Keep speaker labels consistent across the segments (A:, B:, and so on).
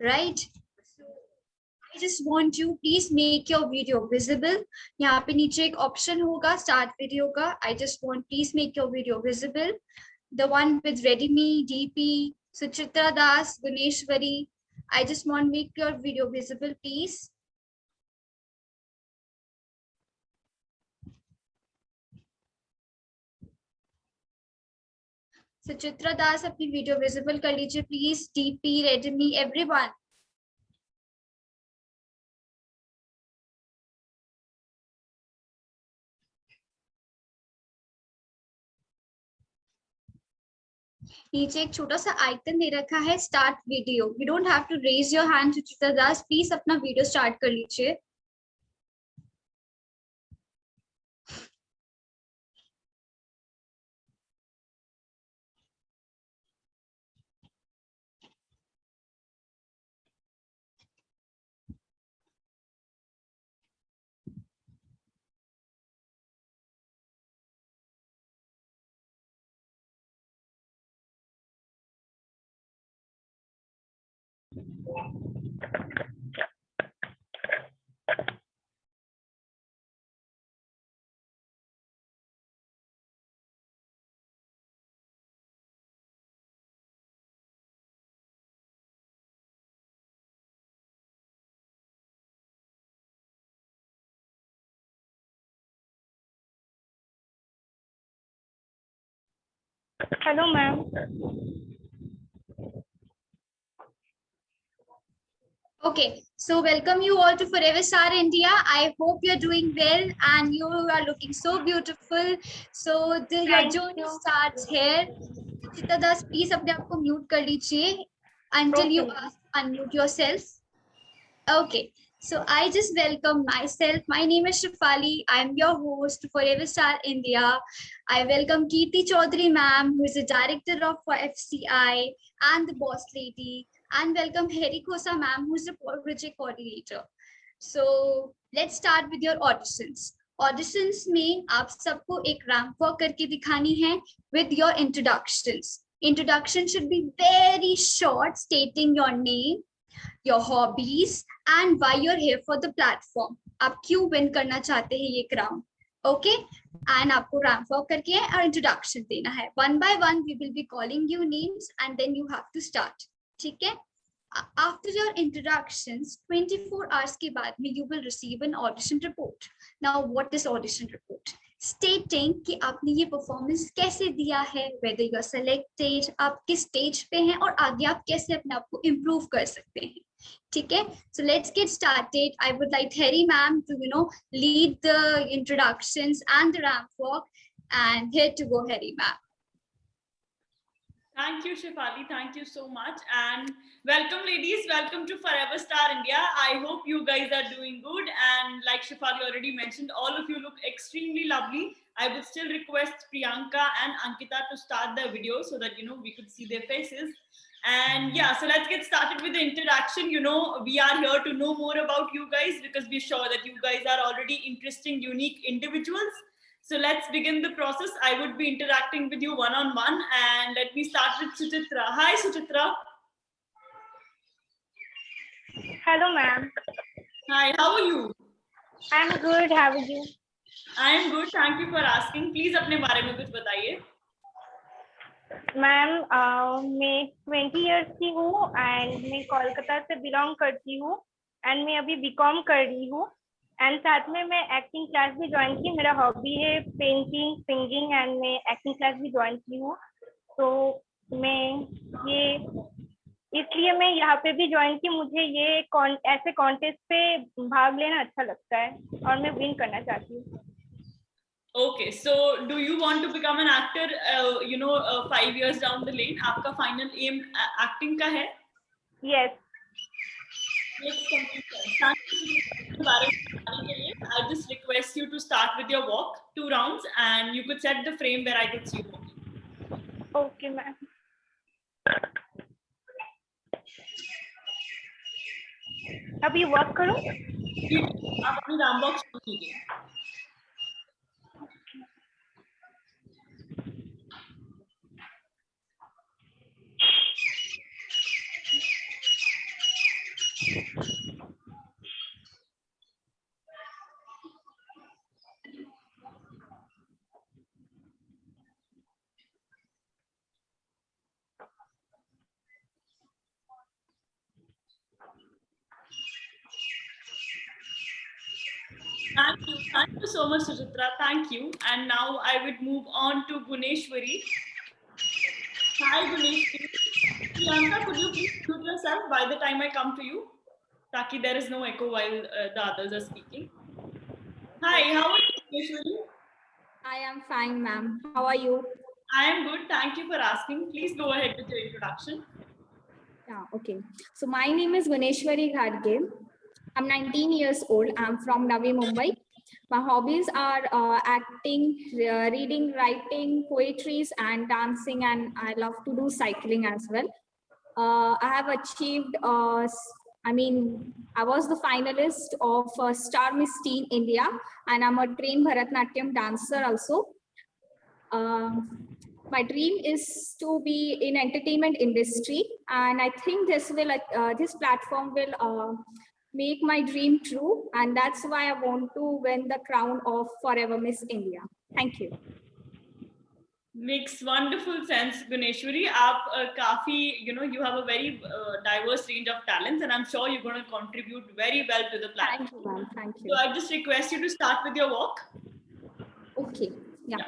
A: right? So I just want you please make your video visible. यहाँ पे नीचे एक option होगा start video का. I just want please make your video visible. The one with Redmi, DP, Suchitra Das, Guneshwari. I just want make your video visible, please. Suchitra दास अपनी video visible कर लीजिए please. DP, Redmi, everyone. नीचे एक छोटा सा icon दे रखा है start video. You don't have to raise your hand Suchitra Das. Please अपना वीडियो स्टार्ट कर लीजिए.
B: Hello, ma'am.
A: Okay, so welcome you all to Forever Star India. I hope you're doing well and you are looking so beautiful. So your journey starts here. Suchitra Das, please अपने आप को mute कर लीजिए until you unmute yourself. Okay, so I just welcome myself. My name is Shefali. I'm your host for Forever Star India. I welcome Kirti Chaudhary ma'am, who is the director of FCI and the boss lady, and welcome Harry Khosa ma'am, who is the project coordinator. So let's start with your auditions. Auditions में आप सबको एक ramp walk करके दिखानी है with your introductions. Introduction should be very short, stating your name, your hobbies and why you're here for the platform. आप क्यों win करना चाहते हैं ये crown, okay? And आपको ramp walk करके और introduction देना है. One by one we will be calling you names and then you have to start. ठीक है? After your introductions, 24 hours के बाद में you will receive an audition report. Now what is audition report? Stating कि आपने ये performance कैसे दिया है, whether you are selected, आप किस stage पे हैं और आगे आप कैसे अपने आप को improve कर सकते हैं. ठीक है? So let's get started. I would like Harry ma'am to lead the introductions and the ramp walk. And here to go, Harry ma'am.
C: Thank you, Shefali. Thank you so much. And welcome, ladies. Welcome to Forever Star India. I hope you guys are doing good. And like Shefali already mentioned, all of you look extremely lovely. I would still request Priyanka and Ankita to start the video so that, we could see their faces. And yeah, so let's get started with the interaction. We are here to know more about you guys because we're sure that you guys are already interesting, unique individuals. So let's begin the process. I would be interacting with you one-on-one, and let me start with Suchitra. Hi, Suchitra.
B: Hello, ma'am.
C: Hi, how are you?
B: I'm good. How are you?
C: I'm good. Thank you for asking. Please अपने बारे में कुछ बताइए.
B: Ma'am मैं 20 years की हूँ and मैं कोलकाता से belong करती हूँ and मैं अभी BCom कर रही हूँ एंड साथ में मैं एक्टिंग क्लास भी ज्वाइन की. मेरा हॉबी है पेंटिंग, सिंगिंग एंड मैं एक्टिंग क्लास भी ज्वाइन की हूँ. तो मैं ये इसलिए मैं यहाँ पे भी ज्वाइन की. मुझे ये ऐसे कॉन्टेस्ट पे भाग लेना अच्छा लगता है और मैं विन करना चाहती हूँ.
C: Okay, so do you want to become an actor 5 years down the lane? आपका final aim acting का है?
B: Yes.
C: I just request you to start with your walk, 2 rounds, and you could set the frame where I could see you walking.
B: Okay, ma'am. अभी work करूं?
C: आप अपनी Ram box शुरू कीजिए. Thank you so much, Suchitra. Thank you. And now I would move on to Guneshwari. Hi, Guneshwari. Priyanka, could you please mute yourself by the time I come to you? Taki there is no echo while the others are speaking. Hi, how are you, Guneshwari?
D: I am fine, ma'am. How are you?
C: I am good. Thank you for asking. Please go ahead with your introduction.
D: Yeah, okay. So my name is Guneshwari Ghadge. I'm 19 years old. I'm from Navi Mumbai. My hobbies are acting, reading, writing, poetries, and dancing, and I love to do cycling as well. I have achieved, I was the finalist of Star Miss Teen India, and I'm a trained Bharatanatyam dancer also. My dream is to be in entertainment industry, and I think this platform will make my dream true, and that's why I want to win the crown of Forever Miss India. Thank you.
C: Makes wonderful sense, Guneshwari. You have a very diverse range of talents, and I'm sure you're going to contribute very well to the platform.
D: Thank you, ma'am. Thank you.
C: So I just request you to start with your walk.
D: Okay. Yeah.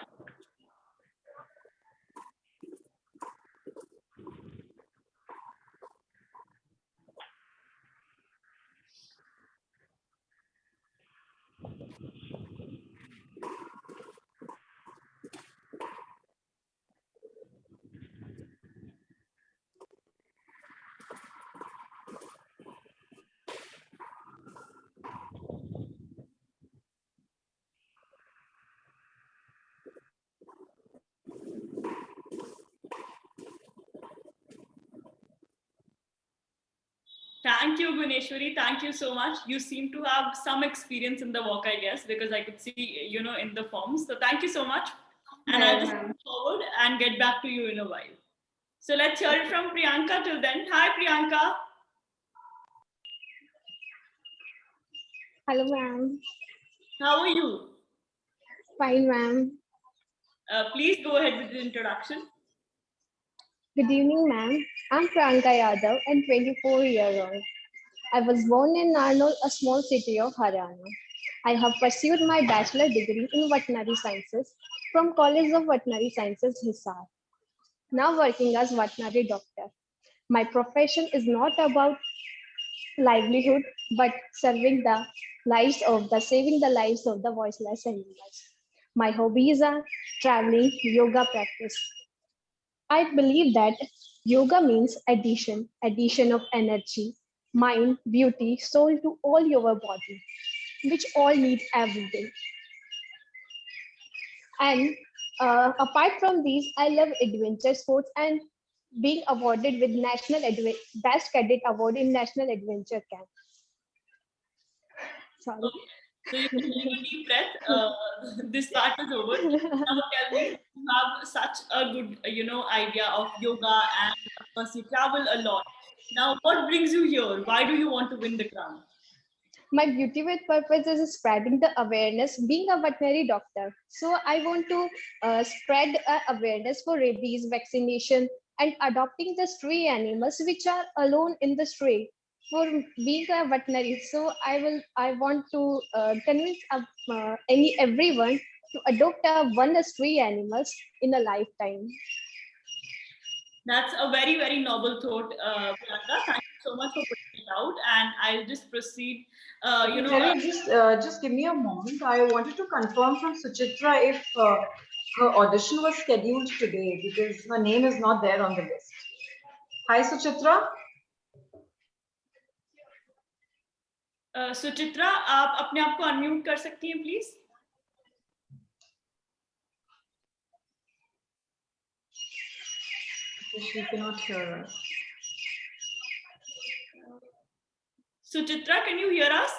C: Thank you, Guneshwari. Thank you so much. You seem to have some experience in the walk, I guess, because I could see, in the forms. So thank you so much. And I'll just move forward and get back to you in a while. So let's hear it from Priyanka till then. Hi, Priyanka.
E: Hello, ma'am.
C: How are you?
E: Fine, ma'am.
C: Please go ahead with the introduction.
E: Good evening, ma'am. I'm Priyanka Yadav and 24 years old. I was born in Narnaul, a small city of Haryana. I have pursued my bachelor degree in veterinary sciences from College of Veterinary Sciences, Hisar. Now working as veterinary doctor. My profession is not about livelihood, but saving the saving the lives of the voiceless animals. My hobbies are traveling, yoga practice. I believe that yoga means addition of energy, mind, beauty, soul to all your body, which all need every day. And apart from these, I love adventure sports and being awarded with Best Cadet Award in National Adventure Camp. Sorry.
C: Okay. So you can take a deep breath. This part is over. Now tell me, you have such a good, idea of yoga, and of course you travel a lot. Now, what brings you here? Why do you want to win the crown?
E: My beauty with purpose is spreading the awareness, being a veterinary doctor. So I want to spread awareness for rabies vaccination and adopting the stray animals which are alone in the stray for being a veterinary. So I want to convince everyone to adopt one stray animals in a lifetime.
C: That's a very, very noble thought, Priyanka. Thank you so much for putting it out. And I'll just proceed.
F: Terry, just give me a moment. I wanted to confirm from Suchitra if her audition was scheduled today because her name is not there on the list. Hi, Suchitra.
C: Suchitra आप अपने आप को unmute कर सकती हैं please.
F: She cannot hear us.
C: Suchitra, can you hear us?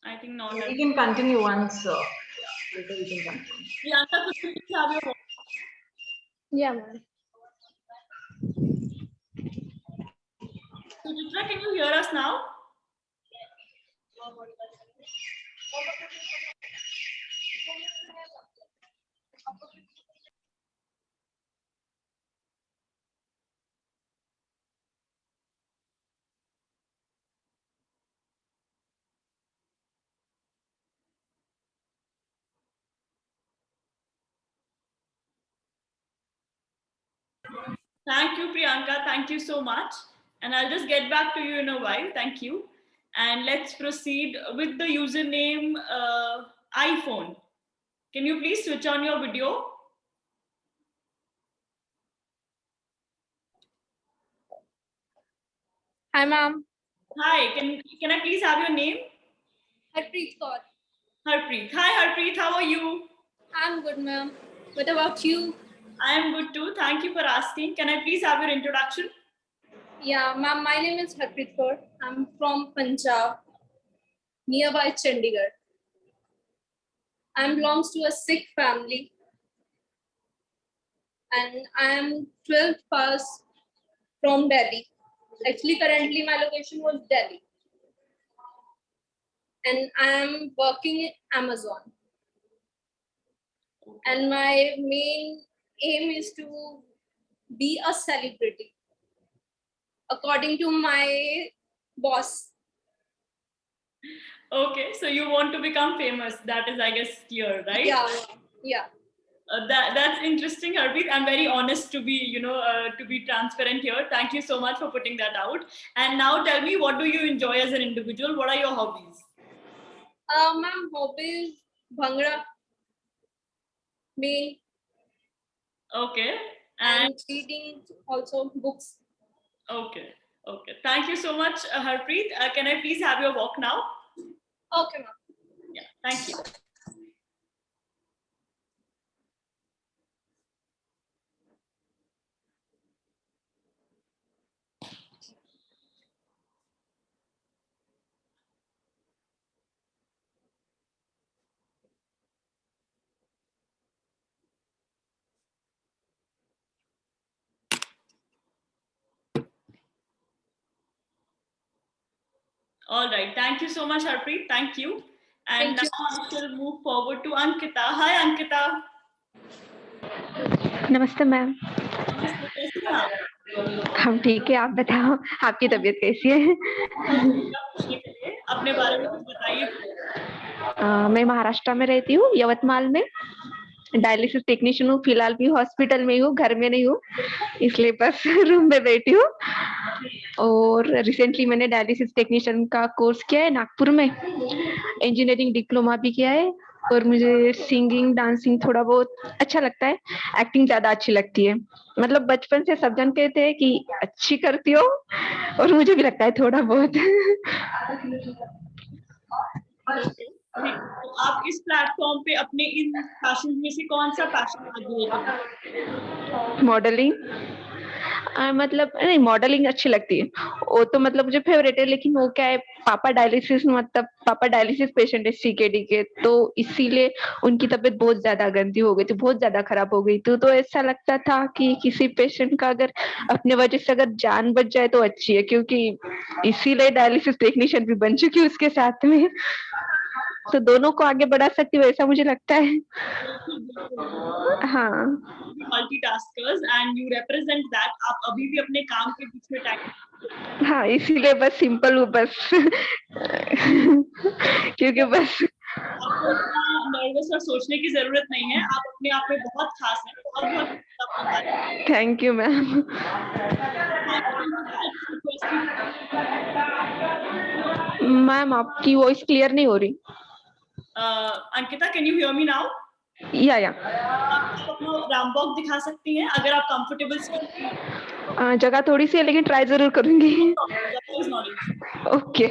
C: I think not.
F: We can continue once. Later we can continue.
C: Priyanka, could you please have your voice?
E: Yeah, ma'am.
C: Suchitra, can you hear us now? Thank you, Priyanka. Thank you so much. And I'll just get back to you in a while. Thank you. And let's proceed with the username iPhone. Can you please switch on your video?
G: Hi, ma'am.
C: Hi, can I please have your name?
G: Harpreet Kaur.
C: Harpreet. Hi, Harpreet. How are you?
G: I'm good, ma'am. What about you?
C: I am good too. Thank you for asking. Can I please have your introduction?
G: Yeah, ma'am. My name is Harpreet Kaur. I'm from Punjab, nearby Chandigarh. I belongs to a Sikh family, and I am 12th pass from Delhi. Actually, currently my location was Delhi, and I am working in Amazon. And my main aim is to be a celebrity, according to my boss.
C: Okay, so you want to become famous. That is, I guess, clear, right?
G: Yeah.
C: That's interesting, Harpreet. I'm very honest to be, to be transparent here. Thank you so much for putting that out. And now tell me, what do you enjoy as an individual? What are your hobbies?
G: Ma'am, hobbies, Bhangra, main,
C: Okay.
G: and reading also books.
C: Okay. Thank you so much, Harpreet. Can I please have your walk now?
G: Okay, ma'am.
C: Yeah, thank you. All right. Thank you so much, Harpreet. Thank you. And
G: Thank you.
C: now I shall move forward to Ankita. Hi, Ankita.
H: नमस्ते ma'am.
C: नमस्ते, कैसी हैं आप?
H: हम ठीक है, आप बताओ आपकी तबीयत कैसी है?
C: पूछने के लिए अपने बारे में कुछ बताइए।
H: मैं महाराष्ट्र में रहती हूँ, यवतमाल में। डायलिसिस टेक्नीशियन हूँ, फिलहाल भी हॉस्पिटल में हूँ, घर में नहीं हूँ, इसलिए बस रूम में बैठी हूँ। और रिसेंटली मैंने डायलिसिस टेक्नीशियन का कोर्स किया है नागपुर में, इंजीनियरिंग डिप्लोमा भी किया है। और मुझे सिंगिंग, डांसिंग थोड़ा बहुत अच्छा लगता है, एक्टिंग ज्यादा अच्छी लगती है। मतलब बचपन से सब जन कहते हैं कि अच्छी करती हो, और मुझे भी लगता है थोड़ा बहुत।
C: तो आप इस प्लेटफॉर्म पे अपने इन पैशन में से कौन सा पैशन आगे लेकर?
H: मॉडलिंग, मतलब नहीं, मॉडलिंग अच्छी लगती है, वो तो मतलब मुझे फेवरेट है। लेकिन वो क्या है, पापा डायलिसिस पेशेंट है सीकेडी के, तो इसीलिए उनकी तबीयत बहुत ज्यादा गंदी हो गई थी, बहुत ज्यादा खराब हो गई थी। तो ऐसा लगता था कि किसी पेशेंट का अगर अपने वजह से अगर जान बच जाए तो अच्छी है, क्योंकि इसीलिए डायलिसिस टेक्नीशियन भी बन चुकी हूँ उसके साथ में। तो दोनों को आगे बढ़ा सकती हूँ, ऐसा मुझे लगता है। हाँ,
C: multitaskers and you represent that. आप अभी भी अपने काम के बीच में टाइम।
H: हाँ, इसीलिए बस सिंपल हूँ बस। क्योंकि बस
C: आपको इतना नर्वस और सोचने की जरूरत नहीं है, आप अपने आप में बहुत खास हैं। बहुत बहुत
H: थैंक यू मैम। मैम आपकी वॉइस क्लियर नहीं हो रही।
C: Ankita, can you hear me now?
H: या
C: आप अपना रामबॉक दिखा सकती हैं अगर आप कंफर्टेबल।
H: जगह थोड़ी सी है, लेकिन ट्राई जरूर करूंगी। Okay.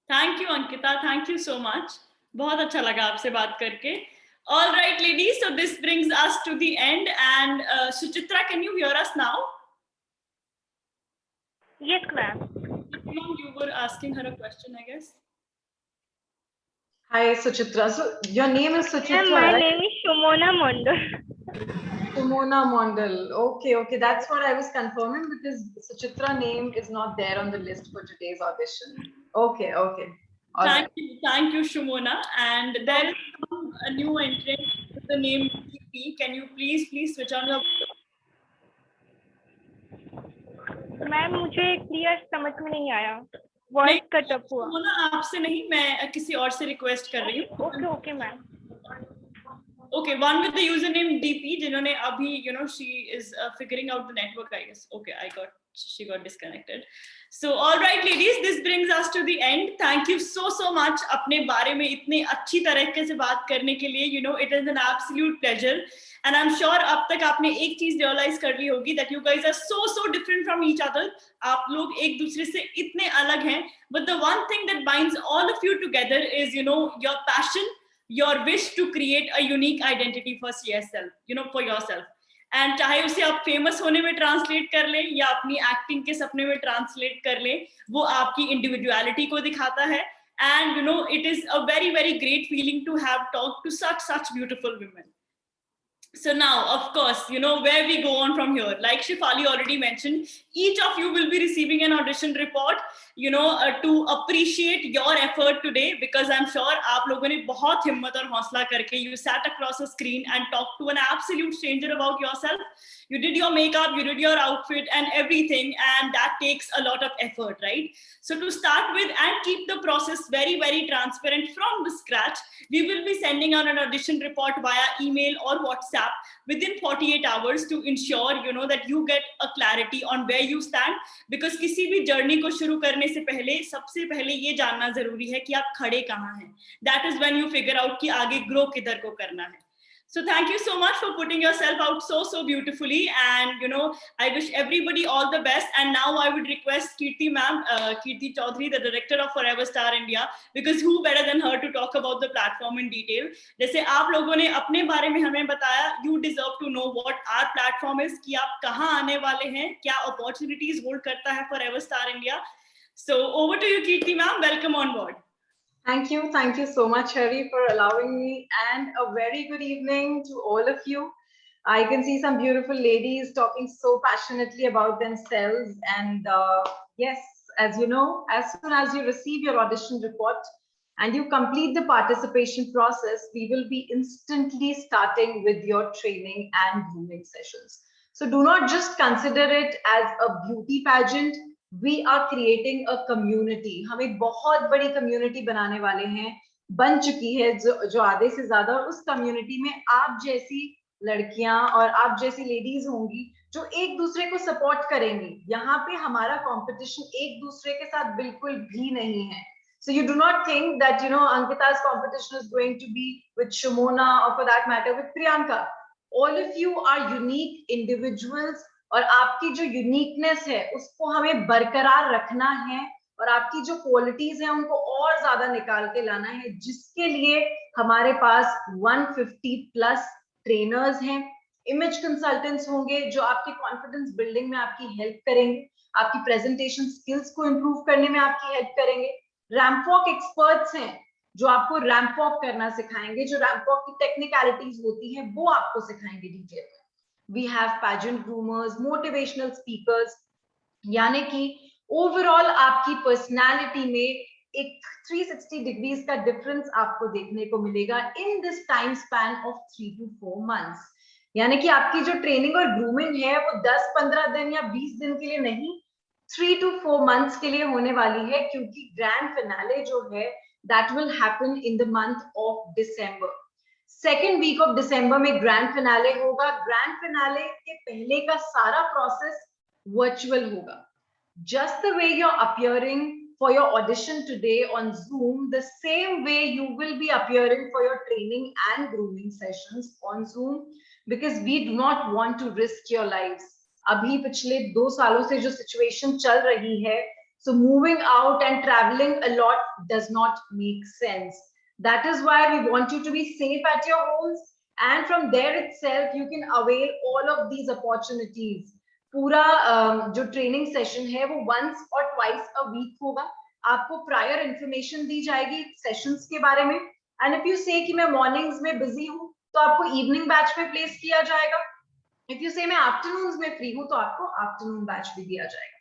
C: Thank you, Ankita. Thank you so much. बहुत अच्छा लगा आपसे बात करके. All right, ladies. So this brings us to the end. And Suchitra, can you hear us now?
B: Yes, ma'am.
C: You were asking her a question, I guess.
F: Hi, Suchitra. So your name is Suchitra,
B: My
F: right?
B: name is Shumona Mondal.
F: Shumona Mondal. Okay. That's what I was confirming because Suchitra name is not there on the list for today's audition. Okay.
C: Thank you, Shumona. And there is a new entrant with the name DP. Can you please switch on your?
B: Ma'am मुझे clear समझ में नहीं आया, voice cut up हुआ.
C: शुमोना आपसे नहीं, मैं किसी और से रिक्वेस्ट कर रही हूँ.
B: Okay ma'am.
C: Okay, one with the username DP, जिन्होंने अभी, she is figuring out the network, I guess. Okay, she got disconnected. So, all right, ladies, this brings us to the end. Thank you so much अपने बारे में इतने अच्छी तरीके से बात करने के लिए. It is an absolute pleasure. And I'm sure अब तक आपने एक चीज realize कर ली होगी that you guys are so different from each other. आप लोग एक दूसरे से इतने अलग हैं. But the one thing that binds all of you together is, your passion, your wish to create a unique identity for yourself, for yourself. And चाहे उसे आप famous होने में translate कर ले या अपनी acting के सपने में translate कर ले, वो आपकी individuality को दिखाता है. And it is a very great feeling to have talked to such beautiful women. So now, of course, where we go on from here. Like Shefali already mentioned, each of you will be receiving an audition report, to appreciate your effort today, because I'm sure आप लोगों ने बहुत हिम्मत और हौसला करके you sat across a screen and talked to an absolute stranger about yourself. You did your makeup, you did your outfit and everything, and that takes a lot of effort, right? So to start with and keep the process very transparent from the scratch, we will be sending out an audition report via email or WhatsApp within 48 hours to ensure, that you get a clarity on where you stand. Because किसी भी journey को शुरू करने से पहले सबसे पहले ये जानना जरूरी है कि आप खड़े कहाँ हैं. That is when you figure out कि आगे grow किधर को करना है. So thank you so much for putting yourself out so beautifully, and I wish everybody all the best. And now I would request Kirti ma'am, Kirti Chaudhary, the director of Forever Star India, because who better than her to talk about the platform in detail. जैसे आप लोगों ने अपने बारे में हमें बताया, you deserve to know what our platform is, कि आप कहाँ आने वाले हैं, क्या opportunities hold करता है Forever Star India. So over to you, Kirti ma'am. Welcome on board.
F: Thank you so much, Hari, for allowing me, and a very good evening to all of you. I can see some beautiful ladies talking so passionately about themselves, and yes, as you know, as soon as you receive your audition report and you complete the participation process, we will be instantly starting with your training and grooming sessions. So do not just consider it as a beauty pageant. We are creating a community. हम एक बहुत बड़ी community बनाने वाले हैं, बन चुकी है जो आधे से ज्यादा. उस community में आप जैसी लड़कियां और आप जैसी ladies होंगी जो एक दूसरे को support करेंगी. यहाँ पे हमारा competition एक दूसरे के साथ बिल्कुल भी नहीं है. So you do not think that Ankita's competition is going to be with Shumona or for that matter with Priyanka. All of you are unique individuals. और आपकी जो यूनिकनेस है उसको हमें बरकरार रखना है, और आपकी जो क्वालिटीज हैं उनको और ज्यादा निकाल के लाना है, जिसके लिए हमारे पास 150+ ट्रेनर्स हैं. इमेज कंसल्टेंट्स होंगे जो आपके कॉन्फिडेंस बिल्डिंग में आपकी हेल्प करेंगे, आपकी प्रेजेंटेशन स्किल्स को इम्प्रूव करने में आपकी हेल्प करेंगे. रैंप वॉक एक्सपर्ट्स हैं जो आपको रैंप वॉक करना सिखाएंगे, जो रैंप वॉक की टेक्निकलिटीज होती हैं वो आपको सिखाएंगे डिटेल में. We have pageant groomers, motivational speakers, यानी कि ओवरऑल आपकी पर्सनालिटी में एक 360 डिग्रीज का डिफरेंस आपको देखने को मिलेगा in this time span of 3 to 4 months. यानी कि आपकी जो ट्रेनिंग और ग्रूमिंग है वो 10-15 दिन या 20 दिन के लिए नहीं, 3 to 4 months के लिए होने वाली है, क्योंकि ग्रैंड फिनाले जो है that will happen in the month of December. Second week of December में ग्रैंड फिनाले होगा. ग्रैंड फिनाले के पहले का सारा प्रोसेस वर्चुअल होगा. Just the way you are appearing for your audition today on Zoom, the same way you will be appearing for your training and grooming sessions on Zoom, because we do not want to risk your lives. अभी पिछले 2 सालों से जो situation चल रही है, So moving out and traveling a lot does not make sense. That is why we want you to be safe at your homes, and from there itself you can avail all of these opportunities. पूरा जो training session है वो once or twice a week होगा. आपको prior information दी जाएगी sessions के बारे में. एंड इफ यू से कि मैं मॉर्निंग्स में बिजी हूँ तो आपको इवनिंग बैच में प्लेस किया जाएगा. इफ यू से मैं आफ्टरनून्स में फ्री हूँ तो आपको आफ्टरनून बैच भी दिया जाएगा.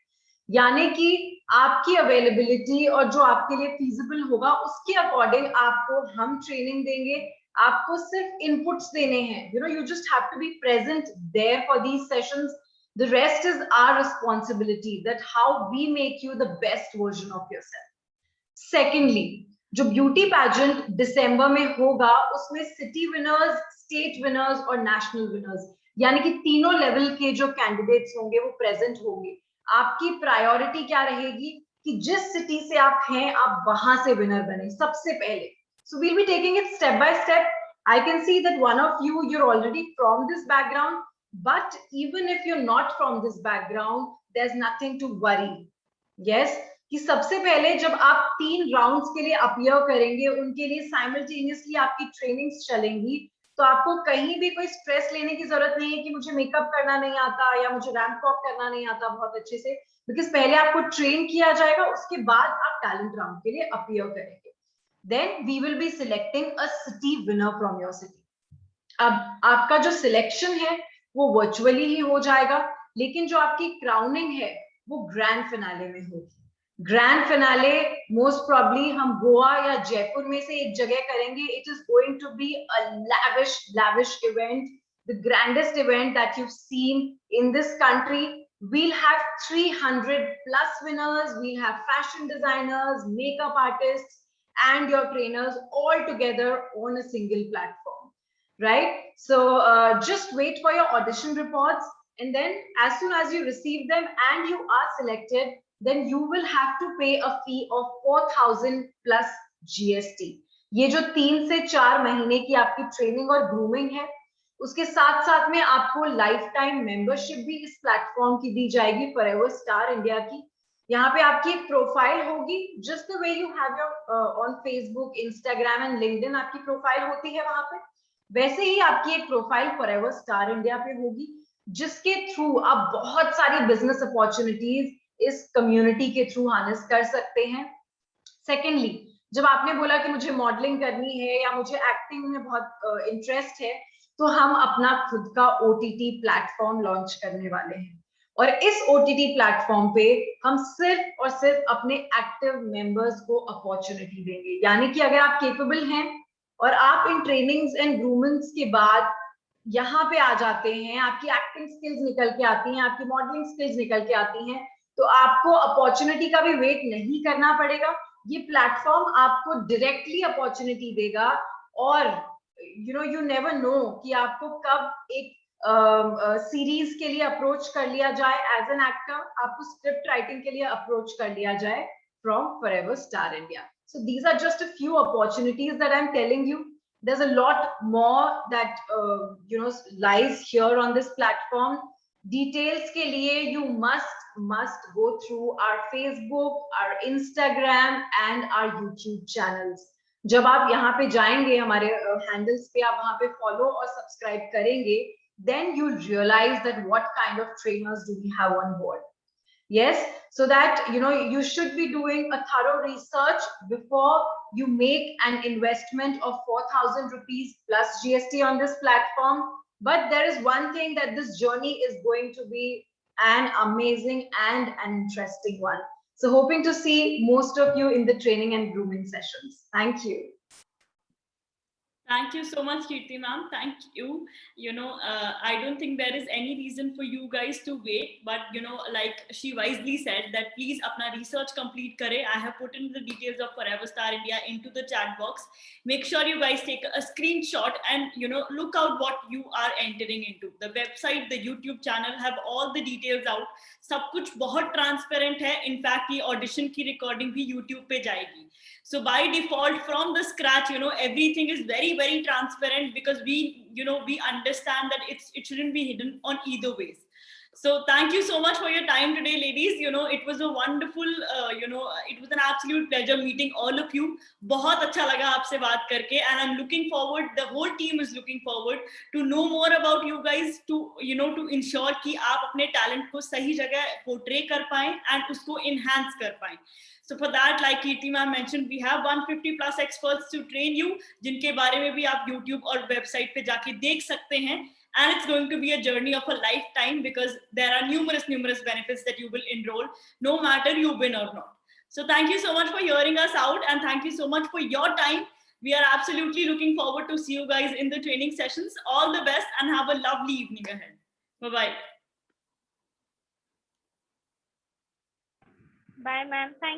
F: यानी कि आपकी अवेलेबिलिटी और जो आपके लिए फीजिबल होगा उसके अकॉर्डिंग आपको हम ट्रेनिंग देंगे. आपको सिर्फ इनपुट्स देने हैं. You just have to be present there for these sessions. The rest is our responsibility, that how we make you the best version of yourself. Secondly, जो ब्यूटी पैजेंट दिसंबर में होगा उसमें सिटी विनर्स, स्टेट विनर्स और national winners, यानी कि तीनों level के जो कैंडिडेट्स होंगे वो प्रेजेंट होंगे. आपकी प्रायोरिटी क्या रहेगी कि जिस सिटी से आप हैं आप वहां से विनर बने सबसे पहले. So we'll be taking it step by step. I can see that one of you're already from this background, but even if you're not from this background, there's nothing to worry. Yes, कि सबसे पहले जब आप 3 rounds के लिए appear करेंगे, उनके लिए साइमल्टेनियसली आपकी ट्रेनिंग्स चलेंगी, तो आपको कहीं भी कोई स्ट्रेस लेने की जरूरत नहीं है कि मुझे मेकअप करना नहीं आता या मुझे रैंप वॉक करना नहीं आता बहुत अच्छे से, बिकॉज पहले आपको ट्रेन किया जाएगा, उसके बाद आप टैलेंट राउंड के लिए अपीयर करेंगे. Then we will be selecting a city winner from your city. अब आपका जो सिलेक्शन है वो वर्चुअली ही हो जाएगा, लेकिन जो आपकी क्राउनिंग है वो ग्रैंड फिनाले में होगी. ग्रैंड फिनाले मोस्ट प्रॉब्ली हम गोवा या जयपुर में से एक जगह करेंगे. It is going to be a lavish event, the grandest event that you've seen in this country. We'll have 300 plus winners. We'll have fashion designers, makeup artists, and your trainers all together on a single platform, right? So just wait for your audition reports, and then as soon as you receive them and you are selected, then you will have to pay a fee of 4,000 plus GST. ये जो 3 से 4 महीने की आपकी training और grooming है, उसके साथ साथ में आपको लाइफ टाइम मेंबरशिप भी इस प्लेटफॉर्म की दी जाएगी, फॉरएवर स्टार इंडिया की. यहाँ पे आपकी एक प्रोफाइल होगी, just the way you have your on Facebook, Instagram and LinkedIn आपकी प्रोफाइल होती है वहां पे, वैसे ही आपकी एक प्रोफाइल फॉरएवर स्टार इंडिया पे होगी, जिसके थ्रू आप बहुत सारी बिजनेस अपॉर्चुनिटीज इस कम्युनिटी के थ्रू हार्नेस कर सकते हैं. सेकेंडली, जब आपने बोला कि मुझे मॉडलिंग करनी है या मुझे एक्टिंग में बहुत इंटरेस्ट है, तो हम अपना खुद का OTT प्लेटफॉर्म लॉन्च करने वाले हैं. और इस OTT प्लेटफॉर्म पे हम सिर्फ और सिर्फ अपने एक्टिव मेंबर्स को अपॉर्चुनिटी देंगे. यानी कि अगर आप केपेबल हैं और आप इन ट्रेनिंग्स एंड ग्रूमिंग्स के बाद यहाँ पे आ जाते हैं, आपकी एक्टिंग स्किल्स निकल के आती हैं, आपकी मॉडलिंग स्किल्स निकल के आती हैं, तो आपको अपॉर्चुनिटी का भी वेट नहीं करना पड़ेगा. ये प्लेटफॉर्म आपको डायरेक्टली अपॉर्चुनिटी देगा. और you never know कि आपको कब एक सीरीज के लिए अप्रोच कर लिया जाए एज एन एक्टर, आपको स्क्रिप्ट राइटिंग के लिए अप्रोच कर लिया जाए from forever star India. So these are just a few opportunities that I'm telling you. There's a lot more that lies here on this platform. Details के लिए you must go through our Facebook, our Instagram and our YouTube channels. जब आप यहाँ पे जाएंगे हमारे handles पे, आप वहाँ पे फॉलो और सब्सक्राइब करेंगे, then you'll realize that what kind of trainers do we have on board. Yes, so that you should be doing a thorough research before you make an investment of 4,000 rupees plus GST on this platform. But there is one thing, that this journey is going to be an amazing and an interesting one. So hoping to see most of you in the training and grooming sessions. Thank you.
C: Thank you so much, Kirti ma'am. Thank you. I don't think there is any reason for you guys to wait, but like she wisely said, that please apna research complete kare. I have put in the details of Forever Star India into the chat box. Make sure you guys take a screenshot and look out what you are entering into. The website, the YouTube channel have all the details out. सब कुछ बहुत transparent है. In fact, ये audition की recording भी YouTube पे जाएगी. So by default, from the scratch, everything is very, very transparent, because we understand that it shouldn't be hidden on either ways. So thank you so much for your time today, ladies. It was a wonderful, it was an absolute pleasure meeting all of you. बहुत अच्छा लगा आपसे बात करके, and I'm looking forward, the whole team is looking forward to know more about you guys, to ensure कि आप अपने talent को सही जगह portray कर पाएं and उसको enhance कर पाएं. So for that, like Kirti ma'am mentioned, we have 150 plus experts to train you, जिनके बारे में भी आप YouTube और website पे जाके देख सकते हैं. And it's going to be a journey of a lifetime, because there are numerous benefits that you will enroll, no matter you win or not. So thank you so much for hearing us out, and thank you so much for your time. We are absolutely looking forward to see you guys in the training sessions. All the best and have a lovely evening ahead. Bye-bye.
B: Bye, ma'am. Thank